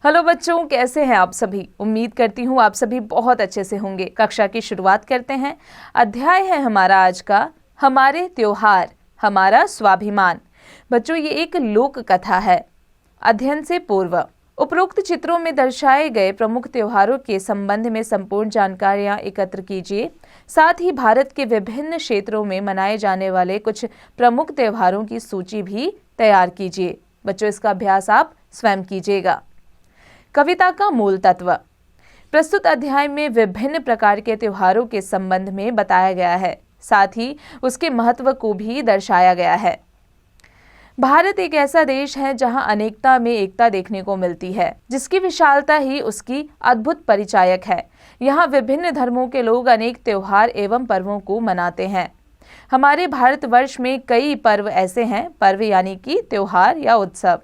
Hello बच्चों, कैसे हैं आप सभी। उम्मीद करती हूँ आप सभी बहुत अच्छे से होंगे। कक्षा की शुरुआत करते हैं। अध्याय है हमारा आज का हमारे त्योहार हमारा स्वाभिमान। बच्चों, ये एक लोक कथा है। अध्ययन से पूर्व उपरोक्त चित्रों में दर्शाए गए प्रमुख त्योहारों के संबंध में संपूर्ण जानकारियां एकत्र कीजिए। साथ ही भारत के विभिन्न क्षेत्रों में मनाए जाने वाले कुछ प्रमुख त्योहारों की सूची भी तैयार कीजिए। बच्चों, इसका अभ्यास आप स्वयं कीजिएगा। कविता का मूल तत्व। प्रस्तुत अध्याय में विभिन्न प्रकार के त्योहारों के संबंध में बताया गया है, साथ ही उसके महत्व को भी दर्शाया गया है। भारत एक ऐसा देश है जहां अनेकता में एकता देखने को मिलती है, जिसकी विशालता ही उसकी अद्भुत परिचायक है। यहाँ विभिन्न धर्मों के लोग अनेक त्योहार एवं पर्वों को मनाते हैं। हमारे भारतवर्ष में कई पर्व ऐसे हैं, पर्व यानी कि त्योहार या उत्सव,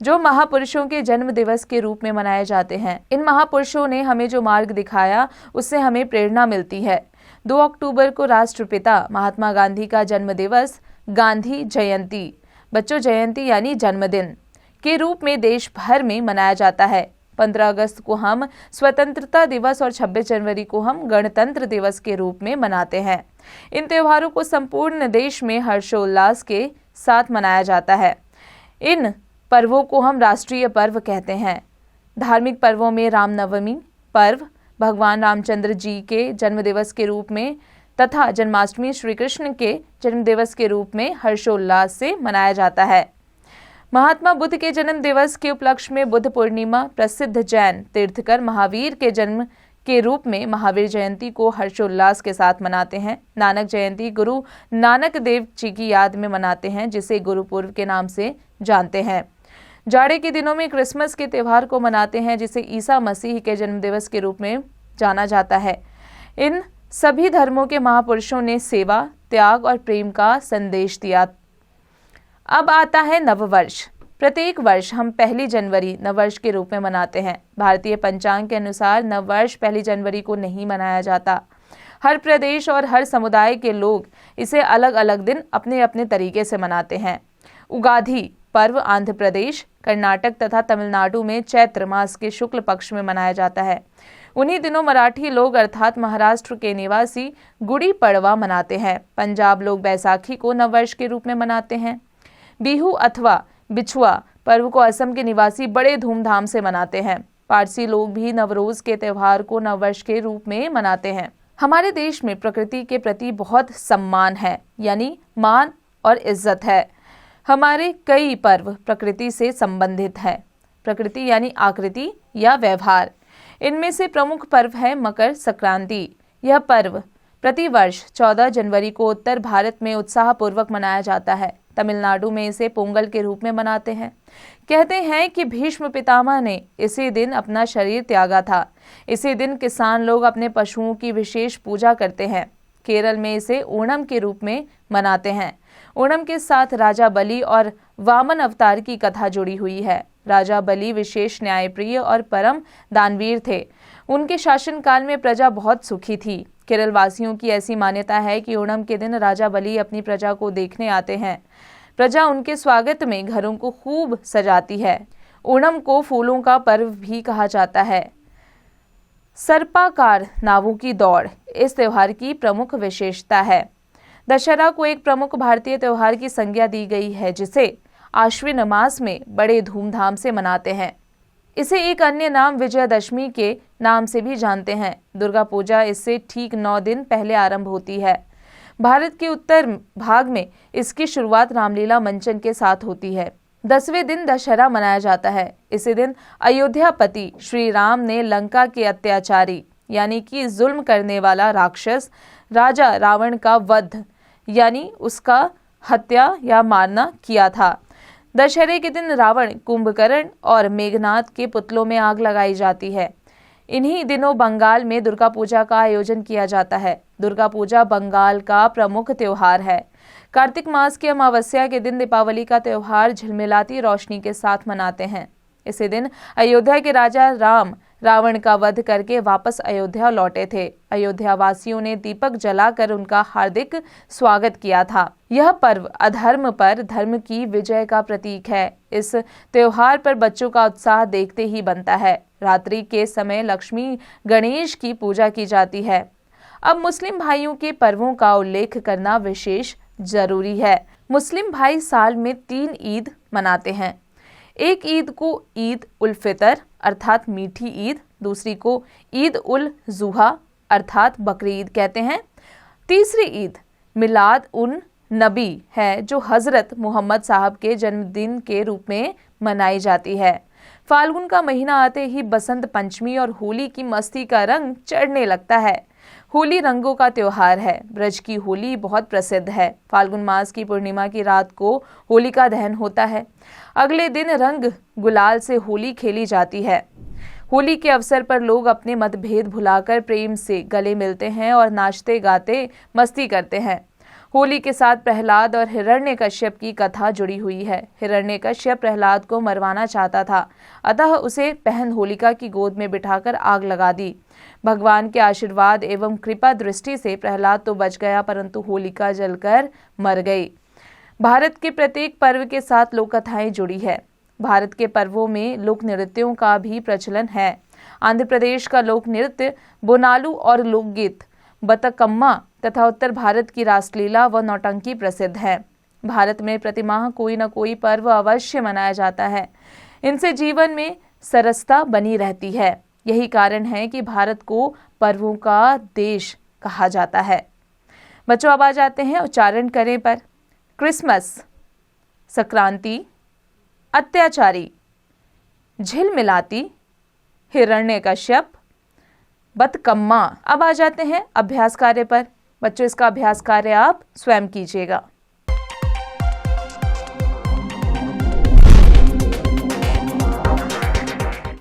जो महापुरुषों के जन्म दिवस के रूप में मनाए जाते हैं। इन महापुरुषों ने हमें जो मार्ग दिखाया, उससे हमें प्रेरणा मिलती है। 2 अक्टूबर को राष्ट्रपिता महात्मा गांधी का जन्म दिवस गांधी जयंती, बच्चों जयंती यानी जन्मदिन, के रूप में देश भर में मनाया जाता है। 15 अगस्त को हम स्वतंत्रता दिवस और 26 जनवरी को हम गणतंत्र दिवस के रूप में मनाते हैं। इन त्योहारों को संपूर्ण देश में हर्षोल्लास के साथ मनाया जाता है। इन पर्वों को हम राष्ट्रीय पर्व कहते हैं। धार्मिक पर्वों में रामनवमी पर्व भगवान रामचंद्र जी के जन्म दिवस के रूप में तथा जन्माष्टमी श्री कृष्ण के जन्म दिवस के रूप में हर्षोल्लास से मनाया जाता है। महात्मा बुद्ध के जन्म दिवस के उपलक्ष्य में बुद्ध पूर्णिमा, प्रसिद्ध जैन तीर्थकर महावीर के जन्म के रूप में महावीर जयंती को हर्षोल्लास के साथ मनाते हैं। नानक जयंती गुरु नानक देव जी की याद में मनाते हैं, जिसे गुरुपुर्व के नाम से जानते हैं। जाड़े के दिनों में क्रिसमस के त्यौहार को मनाते हैं, जिसे ईसा मसीह के जन्मदिवस के रूप में जाना जाता है। इन सभी धर्मों के महापुरुषों ने सेवा, त्याग और प्रेम का संदेश दिया। अब आता है नववर्ष। प्रत्येक वर्ष हम 1 जनवरी नववर्ष के रूप में मनाते हैं। भारतीय पंचांग के अनुसार नववर्ष 1 जनवरी को नहीं मनाया जाता। हर प्रदेश और हर समुदाय के लोग इसे अलग अलग दिन अपने अपने तरीके से मनाते हैं। उगादि पर्व आंध्र प्रदेश, कर्नाटक तथा तमिलनाडु में चैत्र मास के शुक्ल पक्ष में मनाया जाता है। उन्हीं दिनों मराठी लोग अर्थात महाराष्ट्र के निवासी गुड़ी पड़वा मनाते हैं। पंजाब लोग बैसाखी को नववर्ष के रूप में मनाते हैं। बिहू अथवा बिछुआ पर्व को असम के निवासी बड़े धूमधाम से मनाते हैं। पारसी लोग भी नवरोज के त्यौहार को नववर्ष के रूप में मनाते हैं। हमारे देश में प्रकृति के प्रति बहुत सम्मान है, यानी मान और इज्जत है। हमारे कई पर्व प्रकृति से संबंधित है। प्रकृति यानी आकृति या व्यवहार। इनमें से प्रमुख पर्व है मकर संक्रांति। यह पर्व प्रतिवर्ष 14 जनवरी को उत्तर भारत में उत्साहपूर्वक मनाया जाता है। तमिलनाडु में इसे पोंगल के रूप में मनाते हैं। कहते हैं कि भीष्म पितामह ने इसी दिन अपना शरीर त्यागा था। इसी दिन किसान लोग अपने पशुओं की विशेष पूजा करते हैं। केरल में इसे ओणम के रूप में मनाते हैं। ओणम के साथ राजा बलि और वामन अवतार की कथा जुड़ी हुई है। राजा बलि विशेष न्यायप्रिय और परम दानवीर थे। उनके शासनकाल में प्रजा बहुत सुखी थी। केरल वासियों की ऐसी मान्यता है कि ओणम के दिन राजा बलि अपनी प्रजा को देखने आते हैं। प्रजा उनके स्वागत में घरों को खूब सजाती है। ओणम को फूलों का पर्व भी कहा जाता है। सर्पाकार नावों की दौड़ इस त्योहार की प्रमुख विशेषता है। दशहरा को एक प्रमुख भारतीय त्योहार की संज्ञा दी गई है, जिसे आश्विन मास में बड़े धूमधाम से मनाते हैं। इसे एक अन्य नाम विजयदशमी के नाम से भी जानते हैं। दुर्गा पूजा इससे ठीक 9 दिन पहले आरंभ होती है। भारत के उत्तर भाग में इसकी शुरुआत रामलीला मंचन के साथ होती है। 10वें दिन दशहरा मनाया जाता है। इसी दिन अयोध्यापति श्री राम ने लंका के अत्याचारी यानी कि जुल्म करने वाला राक्षस राजा रावण का वध यानी उसका हत्या या मारना किया था। दशहरे के दिन रावण, कुंभकर्ण और मेघनाथ के पुतलों में आग लगाई जाती है। इन्हीं दिनों बंगाल में दुर्गा पूजा का आयोजन किया जाता है। दुर्गा पूजा बंगाल का प्रमुख त्योहार है। कार्तिक मास की अमावस्या के दिन दीपावली का त्योहार झिलमिलाती रोशनी के साथ मनाते हैं। इसी दिन अयोध्या के राजा राम रावण का वध करके वापस अयोध्या लौटे थे। अयोध्या वासियों ने दीपक जलाकर उनका हार्दिक स्वागत किया था। यह पर्व अधर्म पर धर्म की विजय का प्रतीक है। इस त्योहार पर बच्चों का उत्साह देखते ही बनता है। रात्रि के समय लक्ष्मी गणेश की पूजा की जाती है। अब मुस्लिम भाइयों के पर्वों का उल्लेख करना विशेष जरूरी है। मुस्लिम भाई साल में 3 ईद मनाते हैं। एक ईद को ईद उल फितर अर्थात मीठी ईद, दूसरी को ईद उल जुहा अर्थात बकरी ईद कहते हैं। तीसरी ईद मिलाद उन नबी है, जो हजरत मोहम्मद साहब के जन्मदिन के रूप में मनाई जाती है। फाल्गुन का महीना आते ही बसंत पंचमी और होली की मस्ती का रंग चढ़ने लगता है। होली रंगों का त्योहार है। ब्रज की होली बहुत प्रसिद्ध है। फाल्गुन मास की पूर्णिमा की रात को होलिका दहन होता है। अगले दिन रंग गुलाल से होली खेली जाती है। होली के अवसर पर लोग अपने मतभेद भुलाकर प्रेम से गले मिलते हैं और नाचते गाते मस्ती करते हैं। होली के साथ प्रहलाद और हिरण्यकश्यप की कथा जुड़ी हुई है। हिरण्यकश्यप प्रहलाद को मरवाना चाहता था, अतः उसे बहन होलिका की गोद में बिठाकर आग लगा दी। भगवान के आशीर्वाद एवं कृपा दृष्टि से प्रहलाद तो बच गया, परंतु होलिका जलकर मर गई। भारत के प्रत्येक पर्व के साथ लोक कथाएं जुड़ी है। भारत के पर्वों में लोक नृत्यों का भी प्रचलन है। आंध्र प्रदेश का लोक नृत्य बोनालू और लोकगीत बतकम्मा तथा उत्तर भारत की रासलीला व नौटंकी प्रसिद्ध है। भारत में प्रतिमाह कोई न कोई पर्व अवश्य मनाया जाता है। इनसे जीवन में सरसता बनी रहती है। यही कारण है कि भारत को पर्वों का देश कहा जाता है। बच्चों, अब आ जाते हैं उच्चारण करें पर। क्रिसमस, संक्रांति, अत्याचारी, झिलमिलाती, हिरण्यकश्यप, बतकम्मा। अब आ जाते हैं अभ्यास कार्य पर। बच्चों, इसका अभ्यास कार्य आप स्वयं कीजिएगा।